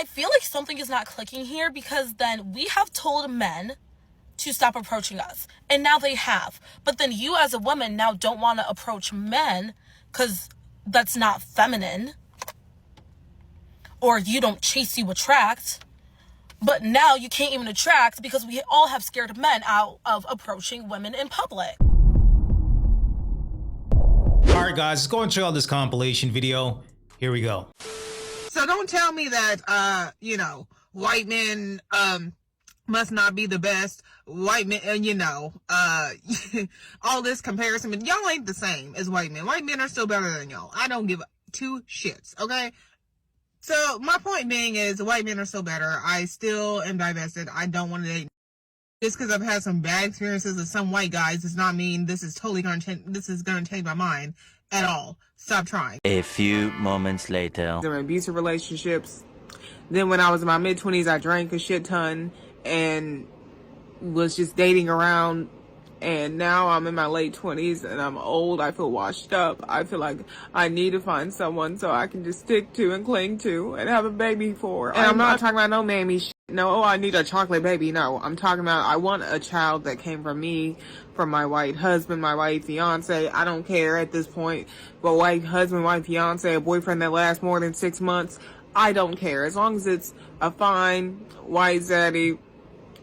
I feel like something is not clicking here, because then we have told men to stop approaching us, and now they have. But then you as a woman now don't want to approach men because that's not feminine, or you don't chase, you attract. But now you can't even attract because we all have scared men out of approaching women in public. All right, guys, let's go and check out this compilation video. Here we go. So don't tell me that, white men, must not be the best. White men, all this comparison, but y'all ain't the same as white men. White men are still better than y'all. I don't give two shits, okay? So my point being is white men are still better. I still am divested. I don't want to date. Just because I've had some bad experiences with some white guys does not mean this is totally going to change my mind at all. Stop trying. A few moments later. There were abusive relationships. Then when I was in my mid-20s, I drank a shit ton and was just dating around. And now I'm in my late 20s and I'm old. I feel washed up. I feel like I need to find someone so I can just stick to and cling to and have a baby for. And I'm not talking about no mammy shit. No, oh, I need a chocolate baby. No, I'm talking about I want a child that came from me, from my white husband, my white fiance. I don't care at this point. But white husband, white fiance, a boyfriend that lasts more than 6 months, I don't care. As long as it's a fine white zaddy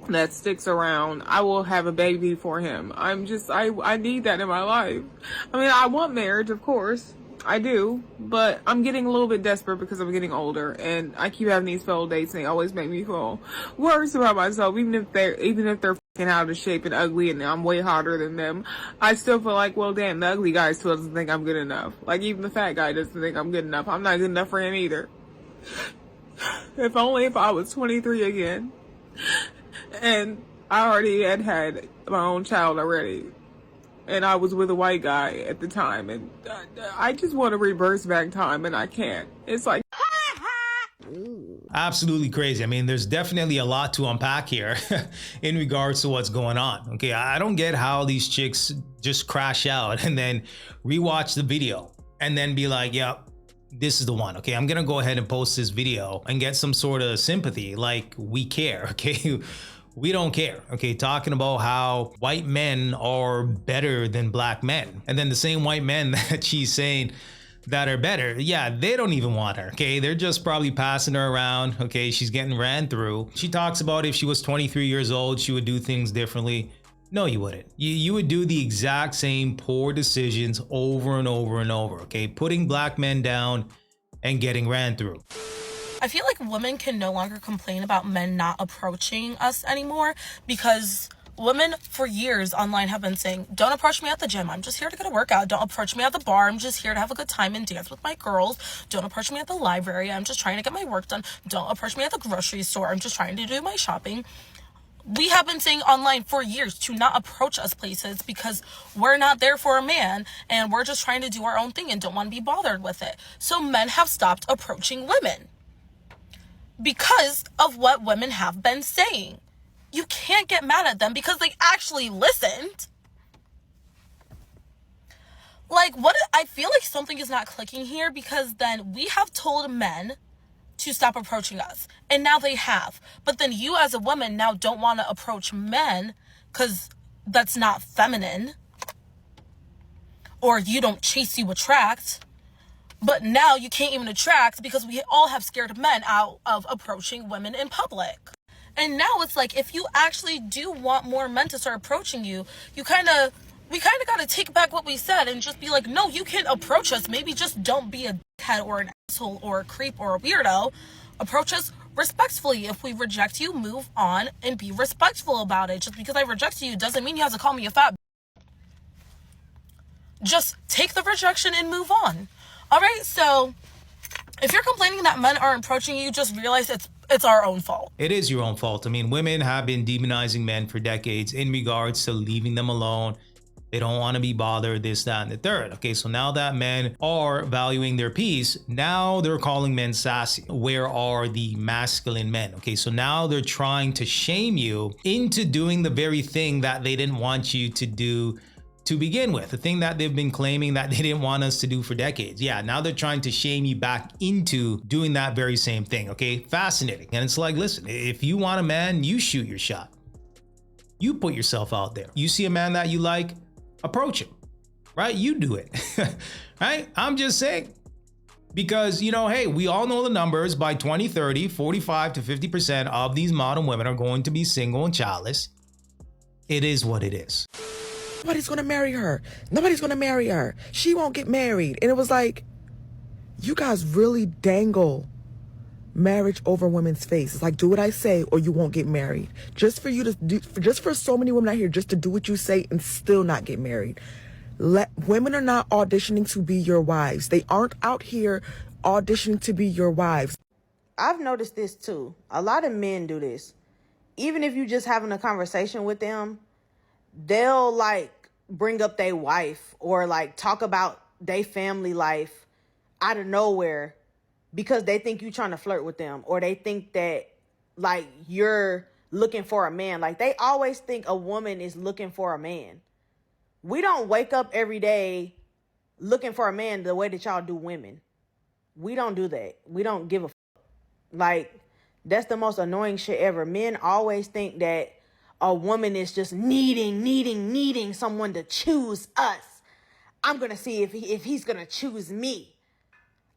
that sticks around, I will have a baby for him. I need that in my life. I mean, I want marriage, of course. I do, but I'm getting a little bit desperate because I'm getting older and I keep having these failed dates and they always make me feel worse about myself, even if they're fucking out of shape and ugly and I'm way hotter than them. I still feel like, well, damn, the ugly guy still doesn't think I'm good enough. Like, even the fat guy doesn't think I'm good enough. I'm not good enough for him either. If only if I was 23 again. And I already had my own child already. And I was with a white guy at the time. And I just want to reverse back time and I can't. It's like... Absolutely crazy. I mean, there's definitely a lot to unpack here in regards to what's going on. Okay, I don't get how these chicks just crash out and then rewatch the video and then be like, yep, this is the one. Okay, I'm gonna go ahead and post this video and get some sort of sympathy, like we care. Okay, we don't care. Okay, talking about how white men are better than black men, and then the same white men that she's saying that are better, yeah, they don't even want her. Okay, they're just probably passing her around. Okay, she's getting ran through. She talks about if she was 23 years old, she would do things differently. No, you wouldn't. You would do the exact same poor decisions over and over and over. Okay, putting black men down and getting ran through. I feel like women can no longer complain about men not approaching us anymore, because women for years online have been saying, don't approach me at the gym. I'm just here to get a workout. Don't approach me at the bar. I'm just here to have a good time and dance with my girls. Don't approach me at the library. I'm just trying to get my work done. Don't approach me at the grocery store. I'm just trying to do my shopping. We have been saying online for years to not approach us places because we're not there for a man and we're just trying to do our own thing and don't want to be bothered with it. So men have stopped approaching women because of what women have been saying. You can't get mad at them because they actually listened. Like, what? I feel like something is not clicking here, because then we have told men to stop approaching us, and now they have. But then you as a woman now don't want to approach men because that's not feminine, or you don't chase, you attract. But now you can't even attract because we all have scared men out of approaching women in public. And now it's like, if you actually do want more men to start approaching you, we kind of got to take back what we said and just be like, no, you can approach us. Maybe just don't be a dickhead or an asshole or a creep or a weirdo. Approach us respectfully. If we reject you, move on and be respectful about it. Just because I reject you doesn't mean you have to call me a fat. Just take the rejection and move on. All right, so if you're complaining that men aren't approaching you, just realize it's our own fault. It is your own fault. I mean, women have been demonizing men for decades in regards to leaving them alone. They don't want to be bothered, this, that, and the third. Okay, so now that men are valuing their peace, now they're calling men sassy. Where are the masculine men? Okay, so now they're trying to shame you into doing the very thing that they didn't want you to do to begin with, the thing that they've been claiming that they didn't want us to do for decades. Yeah, now they're trying to shame you back into doing that very same thing, okay? Fascinating. And it's like, listen, if you want a man, you shoot your shot. You put yourself out there. You see a man that you like, approach him, right? You do it, right? I'm just saying. Because, you know, hey, we all know the numbers. By 2030, 45 to 50% of these modern women are going to be single and childless. It is what it is. Nobody's gonna marry her. Nobody's gonna marry her. She won't get married. And it was like, you guys really dangle marriage over women's face. It's like, do what I say or you won't get married. Just for you to do, just for so many women out here just to do what you say and still not get married. Women are not auditioning to be your wives. They aren't out here auditioning to be your wives. I've noticed this too. A lot of men do this. Even if you just having a conversation with them, they'll like bring up their wife or like talk about their family life out of nowhere because they think you trying to flirt with them, or they think that like you're looking for a man. Like they always think a woman is looking for a man. We don't wake up every day looking for a man the way that y'all do women. We don't do that. We don't give a fuck. Like, that's the most annoying shit ever. Men always think that a woman is just needing someone to choose us. I'm going to see if he's going to choose me.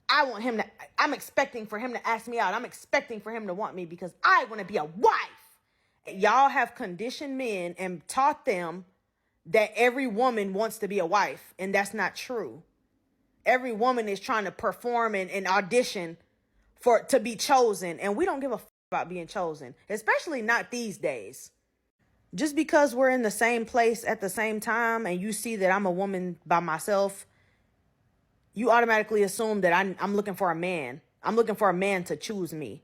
I'm expecting for him to ask me out. I'm expecting for him to want me because I want to be a wife. Y'all have conditioned men and taught them that every woman wants to be a wife, and that's not true. Every woman is trying to perform and audition to be chosen, and we don't give a fuck about being chosen, especially not these days. Just because we're in the same place at the same time and you see that I'm a woman by myself, you automatically assume that I'm looking for a man. I'm looking for a man to choose me.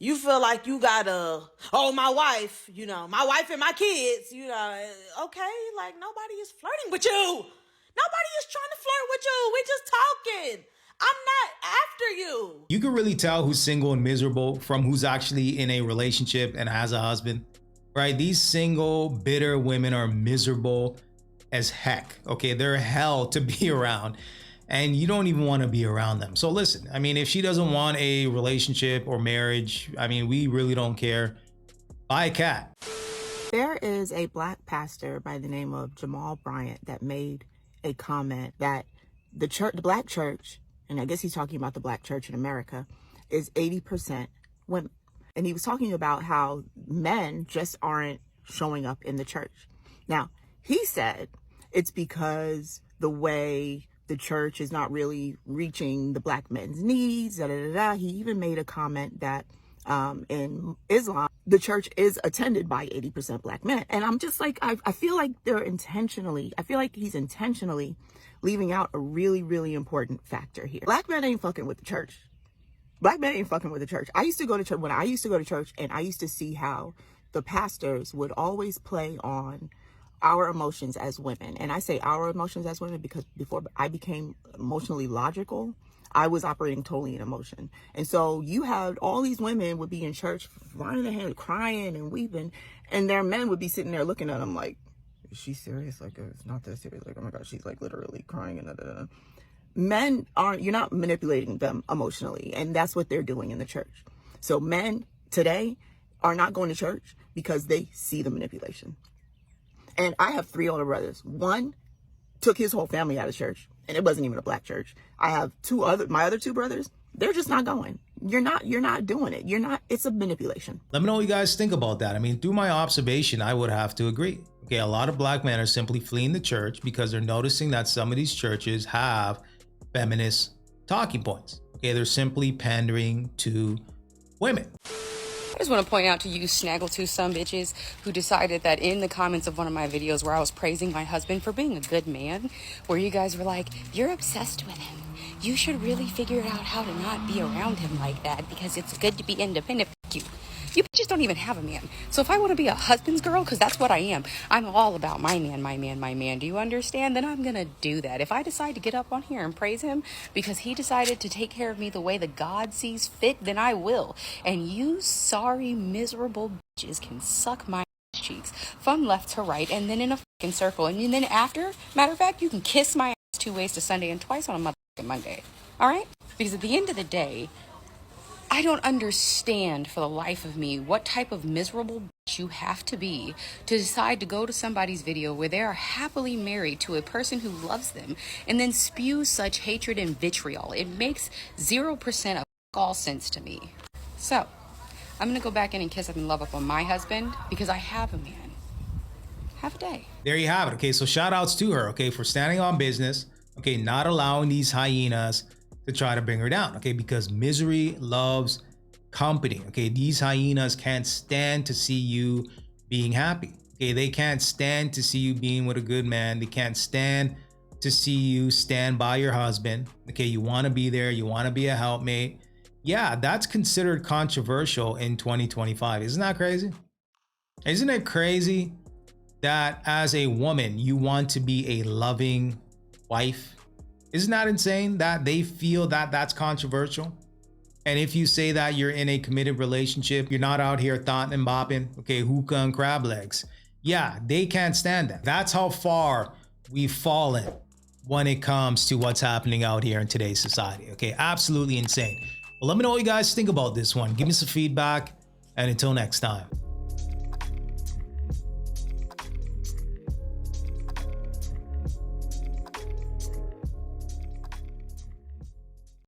You feel like you gotta, my wife, my wife and my kids, okay, like nobody is flirting with you. Nobody is trying to flirt with you. We just talking. I'm not after you. You can really tell who's single and miserable from who's actually in a relationship and has a husband, right? These single, bitter women are miserable as heck, okay? They're hell to be around. And you don't even want to be around them. So listen, I mean, if she doesn't want a relationship or marriage, I mean, we really don't care. Buy a cat. There is a black pastor by the name of Jamal Bryant that made a comment that the black church, and I guess he's talking about the black church in America, is 80% women. And he was talking about how men just aren't showing up in the church. Now, he said it's because the way the church is not really reaching the black men's needs, He even made a comment that in Islam, the church is attended by 80% black men. And I'm just like, I feel like he's intentionally leaving out a really, really important factor here. Black men ain't fucking with the church. Black men ain't fucking with the church. I used to go to church, and I used to see how the pastors would always play on our emotions as women. And I say our emotions as women because before I became emotionally logical, I was operating totally in emotion. And so you had all these women would be in church, flying their hand, crying and weeping, and their men would be sitting there looking at them like, is she serious? Like, it's not that serious. Like, oh my God, she's like literally crying. And Men you're not manipulating them emotionally. And that's what they're doing in the church. So men today are not going to church because they see the manipulation. And I have 3 older brothers. One took his whole family out of church, and it wasn't even a black church. I have my other 2 brothers. They're just not going. You're not doing it. It's a manipulation. Let me know what you guys think about that. I mean, through my observation, I would have to agree. Okay, a lot of black men are simply fleeing the church because they're noticing that some of these churches have feminist talking points. Okay, they're simply pandering to women. I just want to point out to you snaggletooth sumbitches who decided that in the comments of one of my videos where I was praising my husband for being a good man, where you guys were like, you're obsessed with him. You should really figure out how to not be around him like that because it's good to be independent. You just don't even have a man. So if I want to be a husband's girl, because that's what I am, I'm all about my man. Do you understand? Then I'm going to do that. If I decide to get up on here and praise him because he decided to take care of me the way that God sees fit, then I will. And you sorry, miserable bitches can suck my cheeks from left to right and then in a fucking circle. And then after, matter of fact, you can kiss my ass 2 ways to Sunday and twice on a motherfucking Monday. All right? Because at the end of the day, I don't understand for the life of me what type of miserable bitch you have to be to decide to go to somebody's video where they are happily married to a person who loves them and then spew such hatred and vitriol. It makes 0% of all sense to me. So, I'm going to go back in and kiss up and love up on my husband because I have a man. Have a day. There you have it. Okay, so shout outs to her, okay, for standing on business, okay, not allowing these hyenas to try to bring her down, okay, because misery loves company, okay. These hyenas can't stand to see you being happy, okay. They can't stand to see you being with a good man. They can't stand to see you stand by your husband, okay. You want to be there, you want to be a helpmate. Yeah, that's considered controversial in 2025. Isn't that crazy? Isn't it crazy that as a woman you want to be a loving wife? Isn't that insane that they feel that that's controversial? And if you say that you're in a committed relationship, you're not out here thoughting and bopping, okay, hookah and crab legs. Yeah, they can't stand that. That's how far we've fallen when it comes to what's happening out here in today's society. Okay, absolutely insane. Well, let me know what you guys think about this one. Give me some feedback, and until next time.